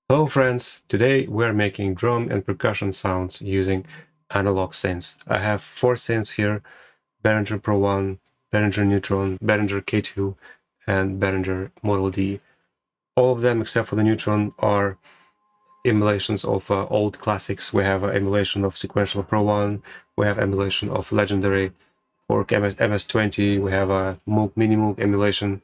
Hello friends, today we are making drum and percussion sounds using analog synths. I have 4 synths here: Behringer Pro-1, Behringer Neutron, Behringer K-2, and Behringer Model-D. All of them, except for the Neutron, are emulations of old classics. We have an emulation of Sequential Pro-1, we have emulation of legendary Korg MS-20, we have a Moog Mini Moog emulation,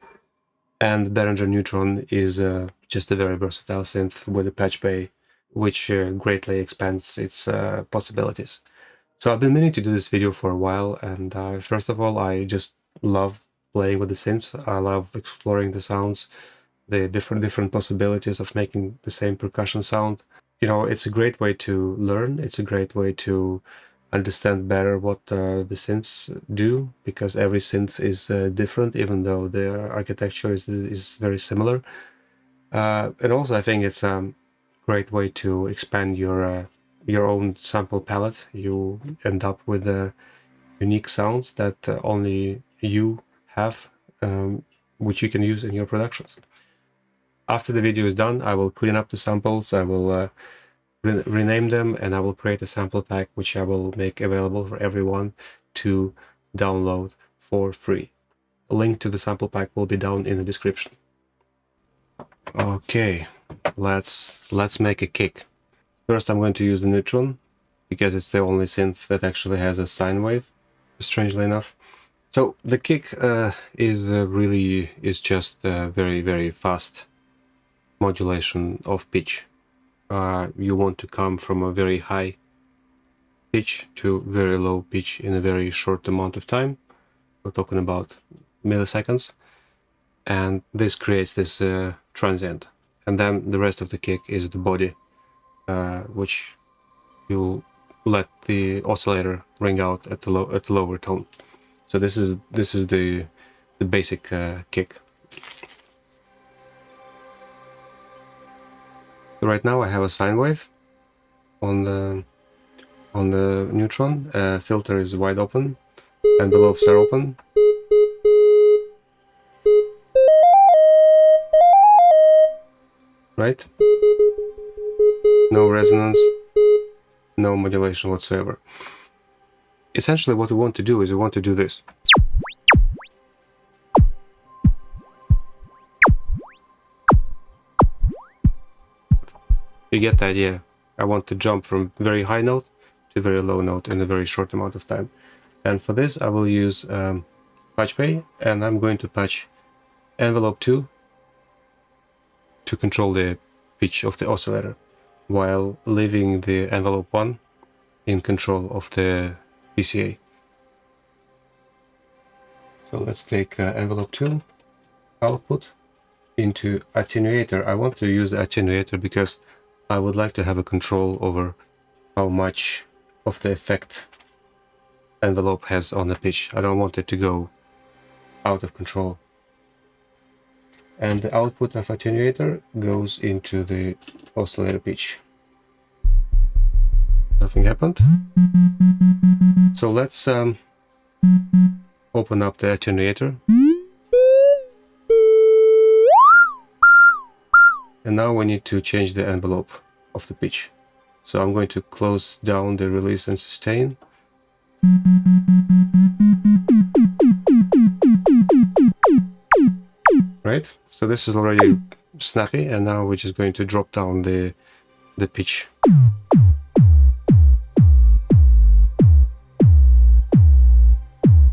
and Behringer Neutron is just a very versatile synth with a patch bay, which greatly expands its possibilities. So I've been meaning to do this video for a while, and first of all, I just love playing with the synths. I love exploring the sounds, the different possibilities of making the same percussion sound. You know, it's a great way to learn. It's a great way to understand better what the synths do, because every synth is different, even though their architecture is very similar. And also, I think it's a great way to expand your own sample palette. You end up with unique sounds that only you have, which you can use in your productions. After the video is done, I will clean up the samples. I will rename them, and I will create a sample pack which I will make available for everyone to download for free. A link to the sample pack will be down in the description. Okay, let's make a kick. First I'm going to use the Neutron, because it's the only synth that actually has a sine wave, strangely enough. So the kick is just a very fast modulation of pitch. You want to come from a very high pitch to very low pitch in a very short amount of time. We're talking about milliseconds, and this creates this transient. And then the rest of the kick is the body, which you let the oscillator ring out at the lower tone. So this is the basic kick. So right now I have a sine wave on the Neutron. Filter is wide open, envelopes are open. Right? No resonance, no modulation whatsoever. Essentially what we want to do is we want to do this. You get the idea. I want to jump from very high note to very low note in a very short amount of time. And for this I will use patch bay, and I'm going to patch envelope 2 to control the pitch of the oscillator, while leaving the envelope 1 in control of the PCA. So let's take envelope 2 output into attenuator. I want to use the attenuator because I would like to have a control over how much of the effect envelope has on the pitch. I don't want it to go out of control. And the output of attenuator goes into the oscillator pitch. Nothing happened. So let's open up the attenuator. And now we need to change the envelope of the pitch. So I'm going to close down the release and sustain. Right? So this is already snappy, and now we're just going to drop down the pitch.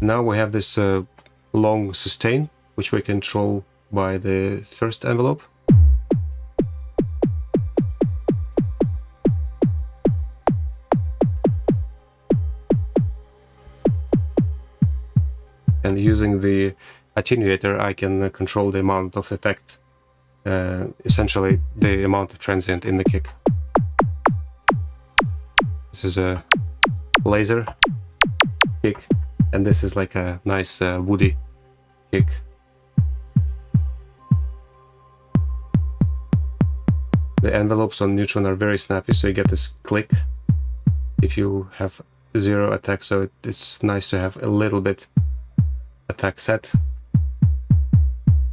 Now we have this long sustain, which we control by the first envelope. And using the attenuator, I can control the amount of effect, essentially the amount of transient in the kick. This is a laser kick, and this is like a nice woody kick. The envelopes on Neutron are very snappy, so you get this click if you have 0 attack, so it's nice to have a little bit attack set.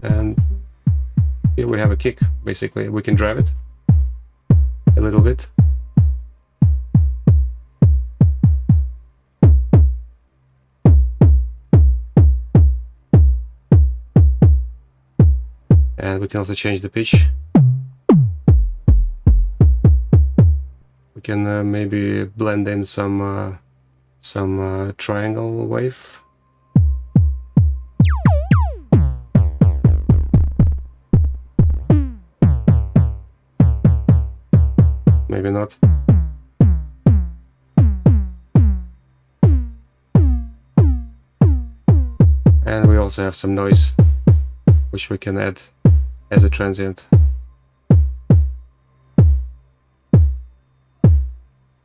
And here we have a kick. Basically we can drive it. a little bit. And we can also change the pitch. We can maybe blend in some triangle wave. Maybe not. And we also have some noise, which we can add as a transient.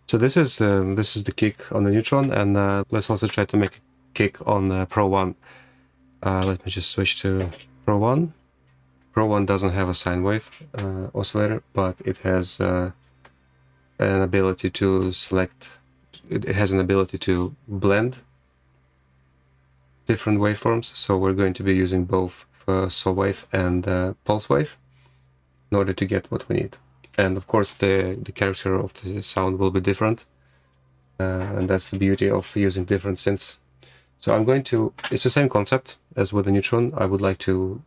So this is the kick on the Neutron, and let's also try to make a kick on the Pro-1. Let me just switch to Pro-1. Pro-1 doesn't have a sine wave oscillator, but it has an ability to select. It has an ability to blend different waveforms. So we're going to be using both saw wave and pulse wave in order to get what we need. And of course, the character of the sound will be different, and that's the beauty of using different synths. So I'm going to. It's the same concept as with the Neutron. I would like to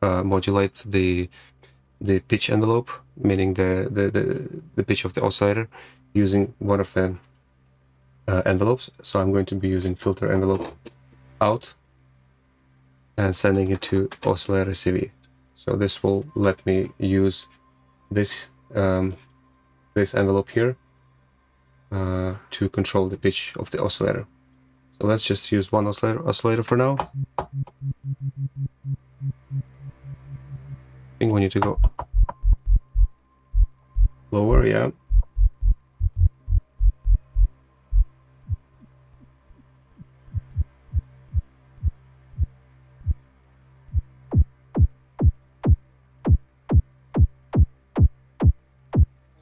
modulate the pitch envelope, meaning the pitch of the oscillator, using one of the envelopes. So I'm going to be using filter envelope out and sending it to oscillator CV. So this will let me use this this envelope here to control the pitch of the oscillator. So let's just use one oscillator for now. I think we need to go lower, yeah.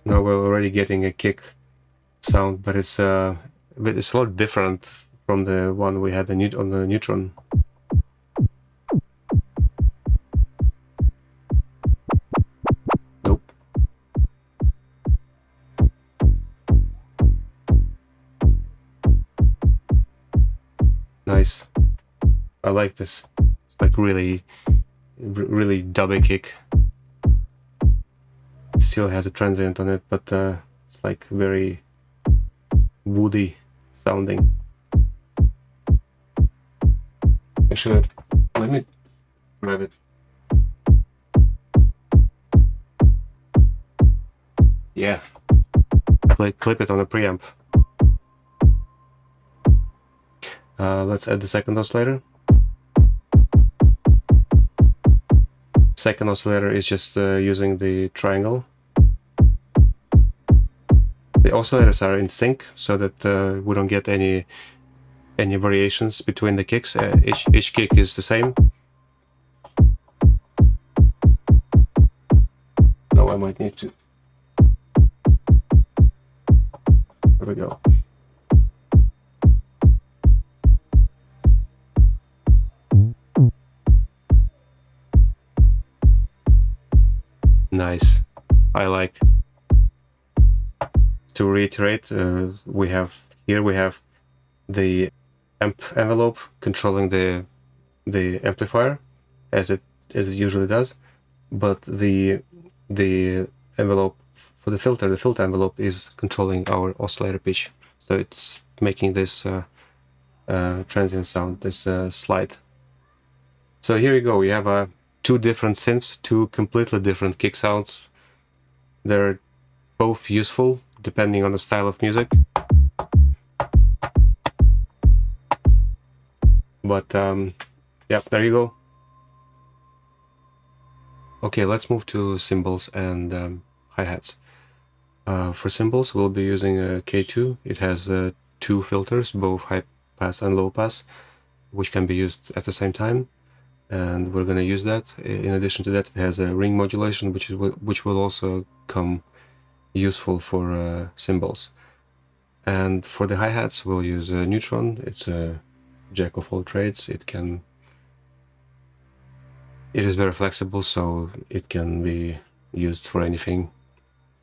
Now we're already getting a kick sound, but it's a lot different from the one we had on the Neutron. Nope. Nice. I like this. It's like really dubby kick. Still has a transient on it, but it's like very woody sounding. Actually, let me grab it. Yeah, clip it on a preamp. Let's add the second oscillator. Second oscillator is just using the triangle. The oscillators are in sync so that we don't get any variations between the kicks. Each kick is the same. Now I might need to. There we go. Nice. I like. To reiterate, we have the amp envelope controlling the amplifier as it usually does, but the envelope for the filter envelope is controlling our oscillator pitch. So it's making this transient sound, this slide. So here you go. We have two different synths, two completely different kick sounds. They're both useful depending on the style of music. But yeah, there you go. Okay, let's move to cymbals and hi-hats. For cymbals, we'll be using a K-2. It has two filters, both high pass and low pass, which can be used at the same time. And we're going to use that. In addition to that, it has a ring modulation, which will also come useful for cymbals. And for the hi-hats, we'll use a Neutron. It's a jack of all trades. It is very flexible, so it can be used for anything.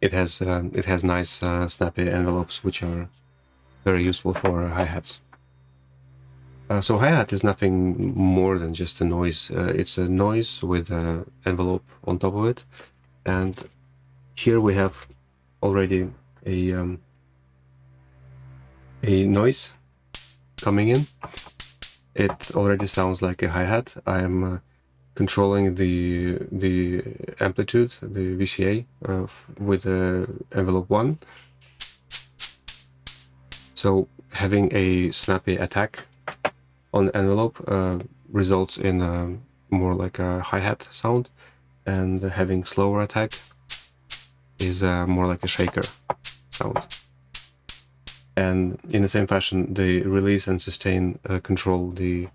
it has nice snappy envelopes, which are very useful for hi-hats. So hi-hat is nothing more than just a noise. It's a noise with an envelope on top of it, and here we have already a noise coming in. It already sounds like a hi-hat. I'm controlling the amplitude, the VCA, with envelope 1. So having a snappy attack on the envelope results in more like a hi-hat sound, and having slower attack is more like a shaker sound. And in the same fashion, the release and sustain control the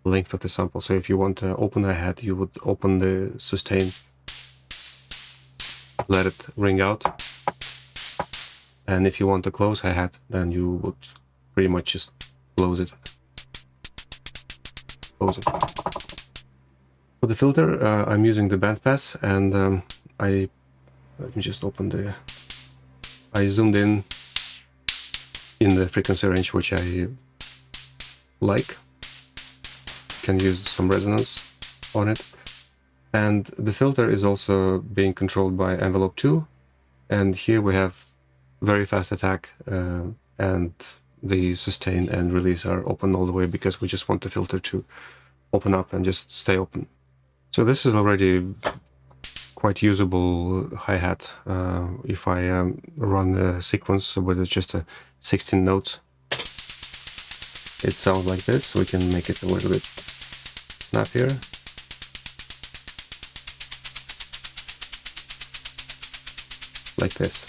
length of the sample. So if you want to open a hi-hat, you would open the sustain, let it ring out. And if you want to close hi-hat, then you would pretty much just close it. For the filter, I'm using the bandpass, and let me just open the... I zoomed in the frequency range which I like. Can use some resonance on it. And the filter is also being controlled by envelope 2, and here we have very fast attack, and the sustain and release are open all the way because we just want the filter to open up and just stay open. So this is already quite usable hi-hat. If I run the sequence with just 16 notes, it sounds like this. We can make it a little bit snappier. Like this,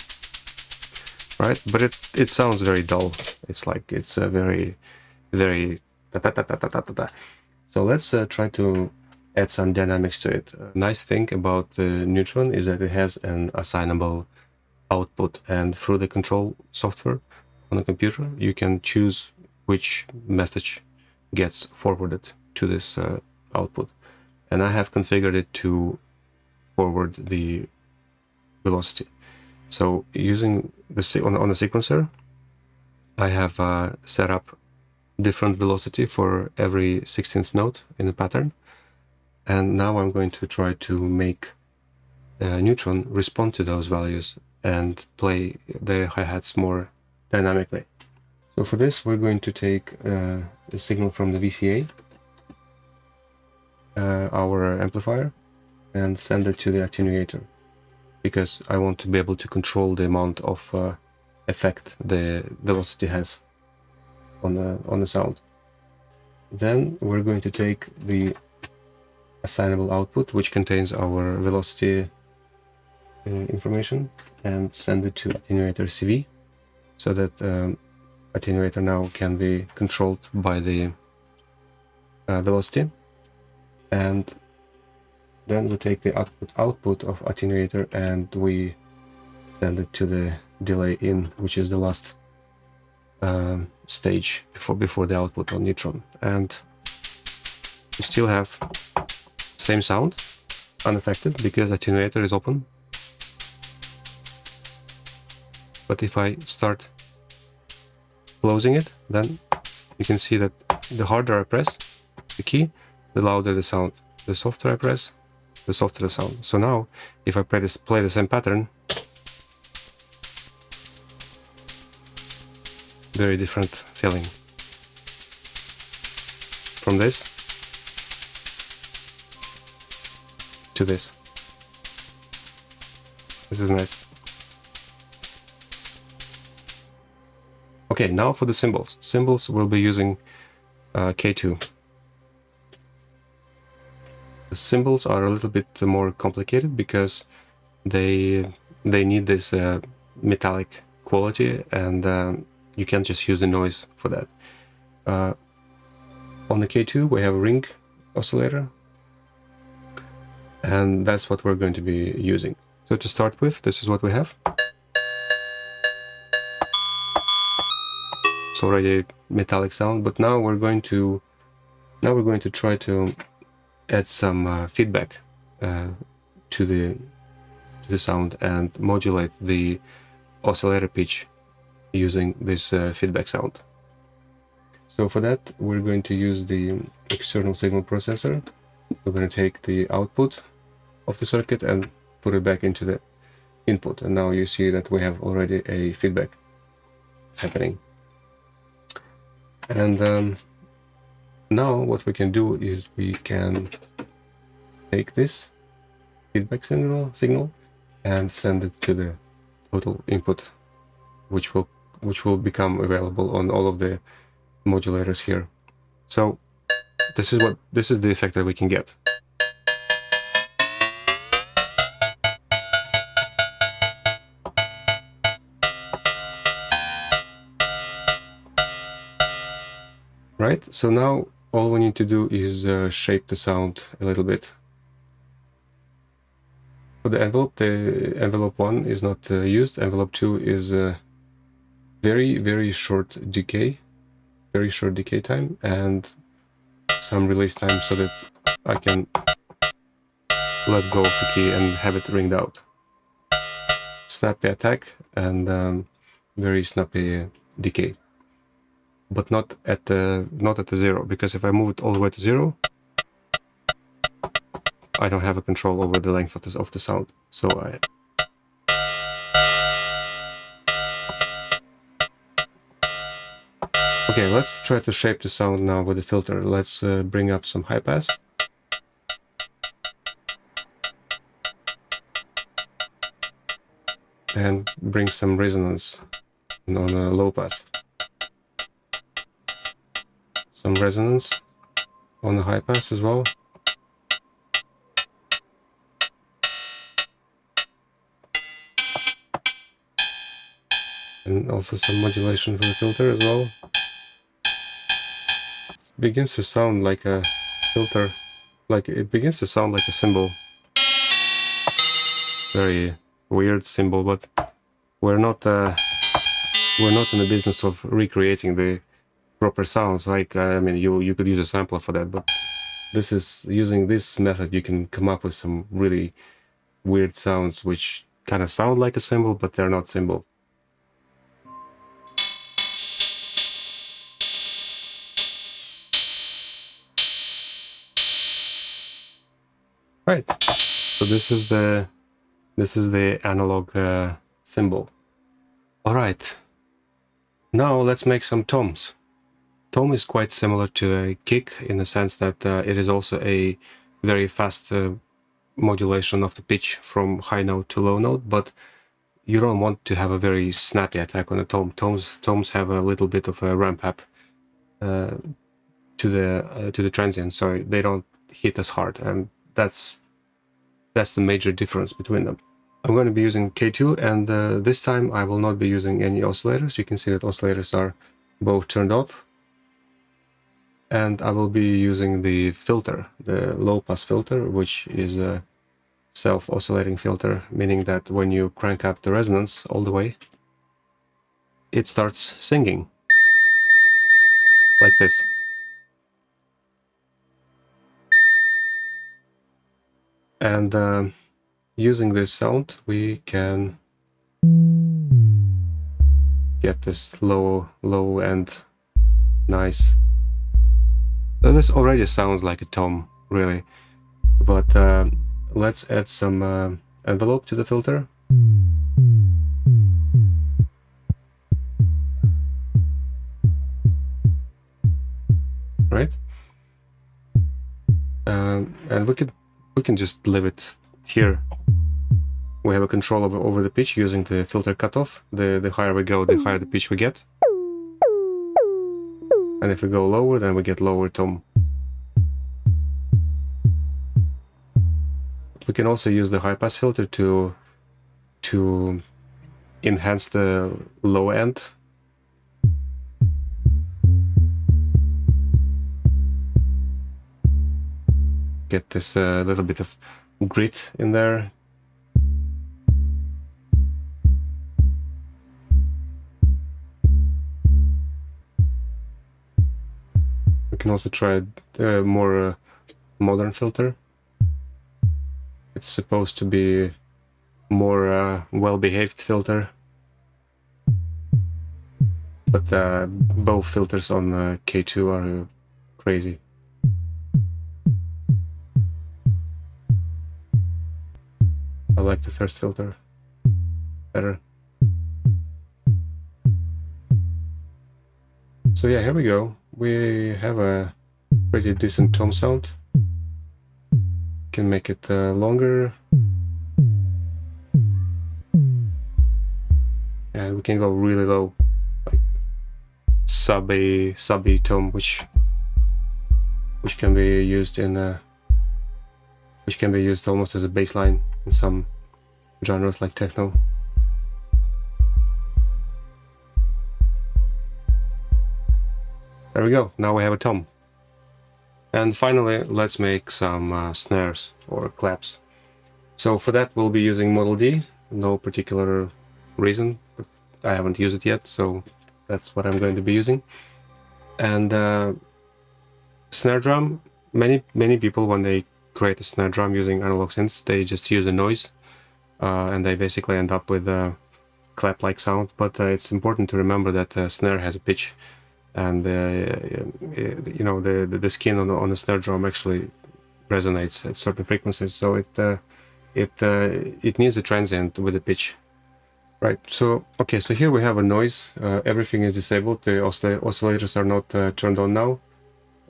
right? But it sounds very dull. It's like it's a very da, da, da, da, da, da, da. So let's try to add some dynamics to it. Nice thing about the Neutron is that it has an assignable output, and through the control software on the computer, you can choose which message gets forwarded to this output. And I have configured it to forward the velocity. So using on the sequencer, I have set up different velocity for every 16th note in the pattern. And now I'm going to try to make Neutron respond to those values and play the hi-hats more dynamically. So for this, we're going to take a signal from the VCA, our amplifier, and send it to the attenuator, because I want to be able to control the amount of effect the velocity has on the sound. Then we're going to take the assignable output, which contains our velocity information, and send it to attenuator CV, so that attenuator now can be controlled by the velocity. And then we take the output of attenuator and we send it to the delay in, which is the last stage before the output on Neutron. And we still have same sound, unaffected, because attenuator is open. But if I start closing it, then you can see that the harder I press the key, the louder the sound. The softer I press, the softer the sound. So now, if I play the same pattern, very different feeling from this to this. This is nice. Okay, now for the cymbals. Cymbals will be using K-2. The cymbals are a little bit more complicated because they need this metallic quality, and you can't just use the noise for that. On the K-2 we have a ring oscillator, and that's what we're going to be using. So to start with, this is what we have. It's already metallic sound, but now we're going to try to add some feedback to to the sound and modulate the oscillator pitch using this feedback sound. So for that, we're going to use the external signal processor. We're going to take the output of the circuit and put it back into the input. And now you see that we have already a feedback happening. And now what we can do is we can take this feedback signal and send it to the total input, which will become available on all of the modulators here. So this is the effect that we can get. Right, so now all we need to do is shape the sound a little bit. For the envelope 1 is not used. Envelope 2 is very short decay time and some release time so that I can let go of the key and have it ringed out. Snappy attack and very snappy decay, but not at the 0, because if I move it all the way to 0, I don't have a control over the length of the sound. So okay, let's try to shape the sound now with the filter. Let's bring up some high pass. And bring some resonance on a low pass. Some resonance on the high pass as well. And also some modulation for the filter as well. It begins to sound like a filter, it begins to sound like a cymbal. Very weird cymbal, but we're not in the business of recreating the proper sounds. Like I mean, you could use a sampler for that, but using this method, you can come up with some really weird sounds which kind of sound like a cymbal, but they're not cymbals. Right. So this is the analog cymbal. All right. Now let's make some toms. Tom is quite similar to a kick in the sense that it is also a very fast modulation of the pitch from high note to low note, but you don't want to have a very snappy attack on a tom. Toms have a little bit of a ramp up to the transient, so they don't hit as hard, and that's the major difference between them. I'm going to be using K2, and this time I will not be using any oscillators. You can see that oscillators are both turned off. And I will be using the filter, the low-pass filter, which is a self-oscillating filter, meaning that when you crank up the resonance all the way, it starts singing, like this. And using this sound, we can get this low end nice. So this already sounds like a tom, really, but let's add some envelope to the filter. Right, and we can just leave it here. We have a control over the pitch using the filter cutoff. The higher we go, the higher the pitch we get. And if we go lower, then we get lower tom. We can also use the high-pass filter to enhance the low end. Get this little bit of grit in there. We can also try a more modern filter. It's supposed to be more well-behaved filter. But both filters on K2 are crazy. I like the first filter better. So yeah, here we go. We have a pretty decent tom sound. Can make it longer. And we can go really low, like sub A tom, which can be used in which can be used almost as a bass line in some genres like techno. There we go. Now we have a tom. And finally, let's make some snares or claps. So for that, we'll be using Model-D. No particular reason, but I haven't used it yet, so that's what I'm going to be using. And snare drum, many people, when they create a snare drum using analog synths, they just use a noise, and they basically end up with a clap-like sound. But it's important to remember that a snare has a pitch, and you know, the skin on the snare drum actually resonates at certain frequencies, so it needs a transient with a pitch. Right, so okay, so here we have a noise. Everything is disabled. The oscillators are not turned on now.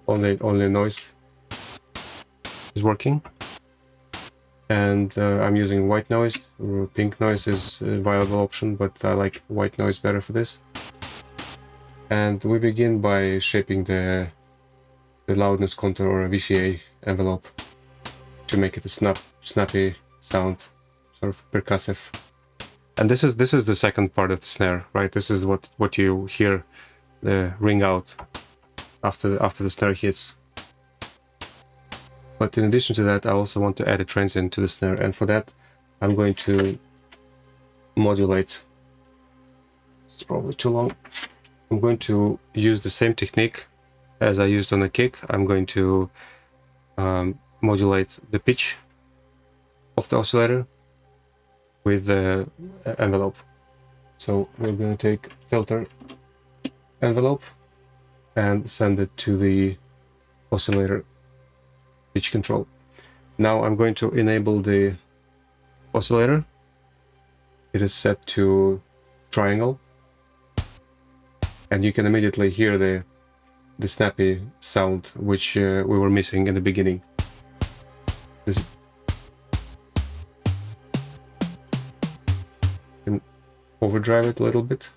Only noise is working. And I'm using white noise. Pink noise is a viable option, but I like white noise better for this. And we begin by shaping the loudness contour or a VCA envelope to make it a snappy sound, sort of percussive. And this is the second part of the snare, right? This is what you hear the ring out after the snare hits. But in addition to that, I also want to add a transient to the snare, and for that I'm going to modulate. It's probably too long. I'm going to use the same technique as I used on the kick. I'm going to modulate the pitch of the oscillator with the envelope. So we're going to take filter envelope and send it to the oscillator pitch control. Now I'm going to enable the oscillator. It is set to triangle, and you can immediately hear the snappy sound which we were missing in the beginning. This can overdrive it a little bit.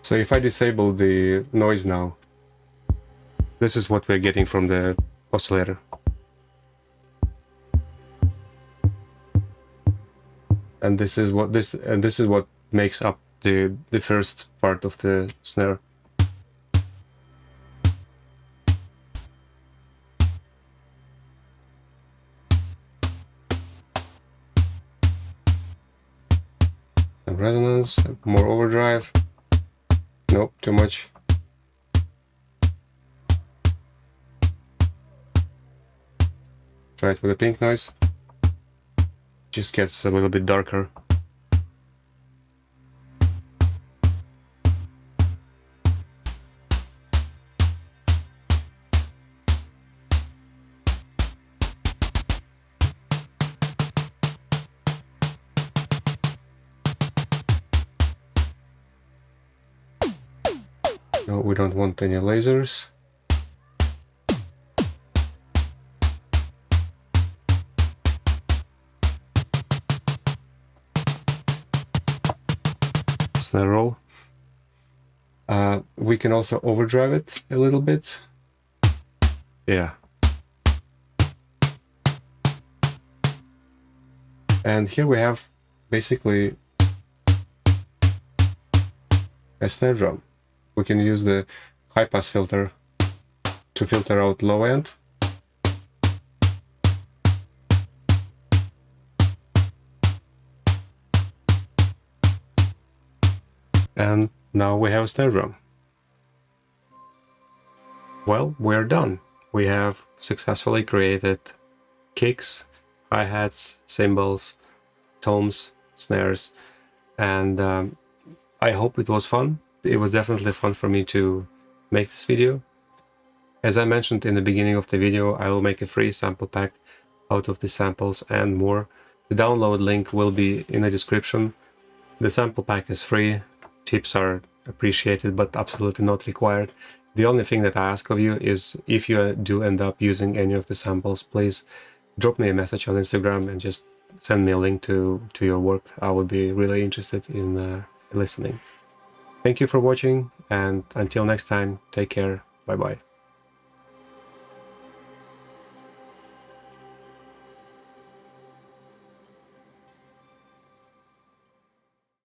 So if I disable the noise now, this is what we're getting from the oscillator. And this is what makes up the first part of the snare. Some resonance, more overdrive. Nope, too much. Try it with the pink noise. Just gets a little bit darker. No, we don't want any lasers. Snare roll. We can also overdrive it a little bit. Yeah. And here we have basically a snare drum. We can use the high pass filter to filter out low end. And now we have a snare drum. Well, we're done. we have successfully created kicks, hi-hats, cymbals, toms, snares, and I hope it was fun. It was definitely fun for me to make this video. As I mentioned in the beginning of the video, I will make a free sample pack out of the samples and more. The download link will be in the description. The sample pack is free. Tips are appreciated but absolutely not required. The only thing that I ask of you is, if you do end up using any of the samples, please drop me a message on Instagram and just send me a link to your work. I would be really interested in listening. Thank you for watching, and until next time, take care. Bye bye.